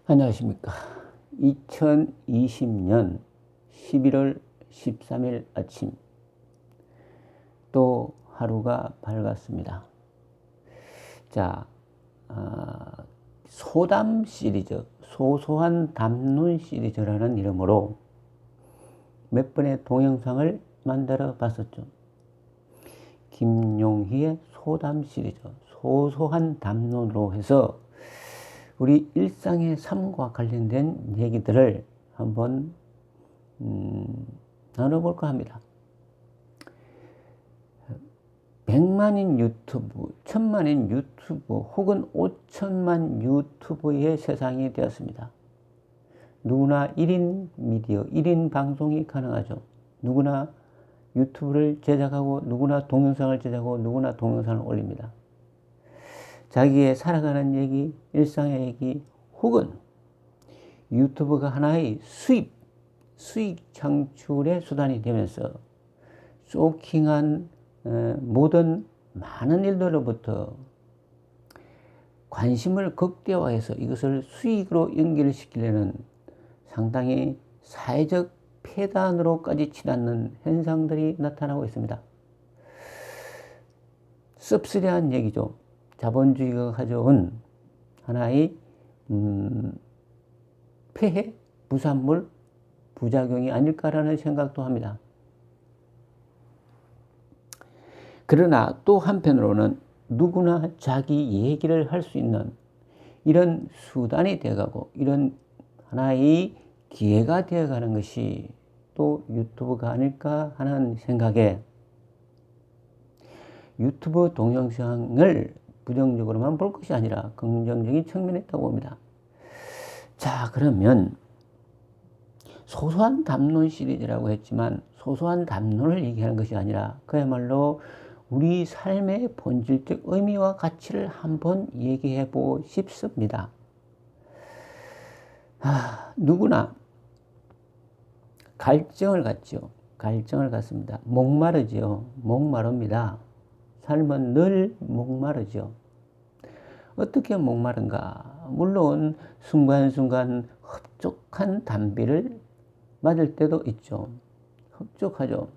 안녕하십니까. 2020년 11월 13일 아침, 또 하루가 밝았습니다. 자, 소담 시리즈, 소소한 담론 시리즈라는 이름으로 몇 번의 동영상을 만들어 봤었죠. 김용희의 소담 시리즈, 소소한 담론으로 해서 우리 일상의 삶과 관련된 얘기들을 한번 나눠볼까 합니다. 100만인 유튜브, 1000만인 유튜브 혹은 5천만 유튜브의 세상이 되었습니다. 누구나 1인 미디어, 1인 방송이 가능하죠. 누구나 유튜브를 제작하고 누구나 동영상을 제작하고 누구나 동영상을 올립니다. 자기의 살아가는 얘기, 일상의 얘기, 혹은 유튜브가 하나의 수익 창출의 수단이 되면서 쇼킹한 모든 많은 일들로부터 관심을 극대화해서 이것을 수익으로 연결시키려는 상당히 사회적 폐단으로까지 치닫는 현상들이 나타나고 있습니다. 씁쓸한 얘기죠. 자본주의가 가져온 하나의 폐해, 부산물, 부작용이 아닐까라는 생각도 합니다. 그러나 또 한편으로는 누구나 자기 얘기를 할 수 있는 이런 수단이 되어가고 이런 하나의 기회가 되어가는 것이 또 유튜브가 아닐까 하는 생각에 유튜브 동영상을 부정적으로만 볼 것이 아니라 긍정적인 측면이 있다고 봅니다. 자, 그러면 소소한 담론 시리즈라고 했지만 소소한 담론을 얘기하는 것이 아니라 그야말로 우리 삶의 본질적 의미와 가치를 한번 얘기해 보고 싶습니다. 누구나 갈증을 갖죠. 갈증을 갖습니다. 목마르죠. 목마릅니다. 삶은 늘 목마르죠. 어떻게 목마른가? 물론 순간순간 흡족한 단비를 맞을 때도 있죠. 흡족하죠.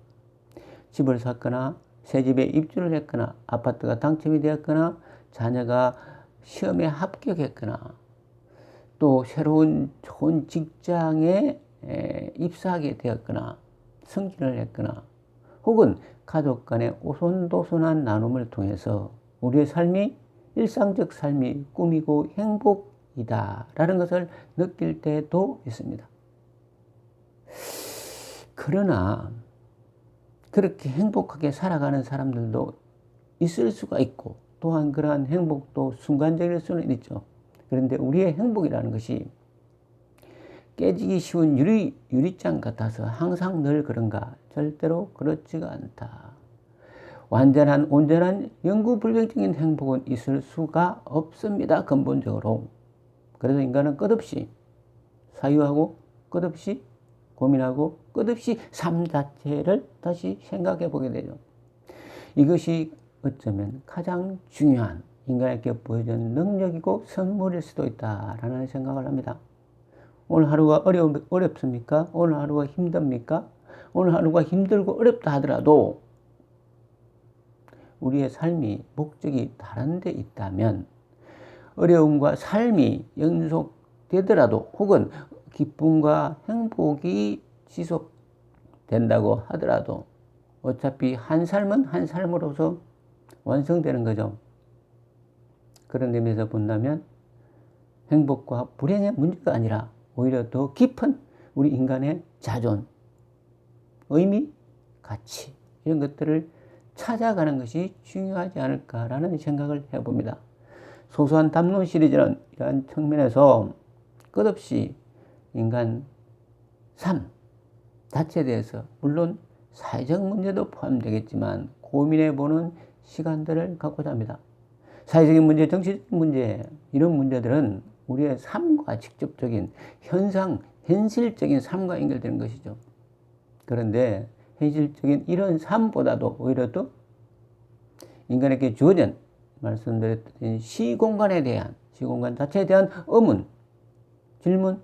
집을 샀거나 새집에 입주를 했거나 아파트가 당첨이 되었거나 자녀가 시험에 합격했거나 또 새로운 좋은 직장에 입사하게 되었거나 승진을 했거나 혹은 가족 간의 오손도손한 나눔을 통해서 우리의 삶이 일상적 삶이 꿈이고 행복이다 라는 것을 느낄 때도 있습니다. 그러나 그렇게 행복하게 살아가는 사람들도 있을 수가 있고 또한 그러한 행복도 순간적일 수는 있죠. 그런데 우리의 행복이라는 것이 깨지기 쉬운 유리장 같아서 항상 늘 그런가? 절대로 그렇지가 않다. 온전한 영구 불경적인 행복은 있을 수가 없습니다. 근본적으로. 그래서 인간은 끝없이 사유하고 끝없이 고민하고 끝없이 삶 자체를 다시 생각해 보게 되죠. 이것이 어쩌면 가장 중요한 인간에게 보여준 능력이고 선물일 수도 있다라는 생각을 합니다. 오늘 하루가 어렵습니까? 오늘 하루가 힘듭니까? 오늘 하루가 힘들고 어렵다 하더라도 우리의 삶이 목적이 다른 데 있다면 어려움과 삶이 연속되더라도 혹은 기쁨과 행복이 지속된다고 하더라도 어차피 한 삶은 한 삶으로서 완성되는 거죠. 그런 의미에서 본다면 행복과 불행의 문제가 아니라 오히려 더 깊은 우리 인간의 자존, 의미, 가치 이런 것들을 찾아가는 것이 중요하지 않을까라는 생각을 해봅니다. 소소한 담론 시리즈는 이러한 측면에서 끝없이 인간 삶 자체에 대해서 물론 사회적 문제도 포함되겠지만 고민해보는 시간들을 갖고자 합니다. 사회적인 문제, 정치적인 문제 이런 문제들은 우리의 삶과 직접적인 현실적인 삶과 연결되는 것이죠. 그런데 현실적인 이런 삶보다도 오히려 또 인간에게 주어진 말씀드렸던 시공간 자체에 대한 의문 질문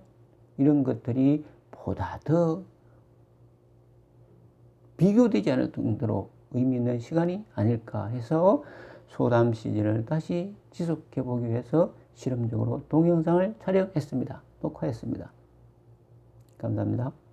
이런 것들이 보다 더 비교되지 않을 정도로 의미 있는 시간이 아닐까 해서 소담 시즌을 다시 지속해 보기 위해서 실험적으로 동영상을 촬영했습니다. 녹화했습니다. 감사합니다.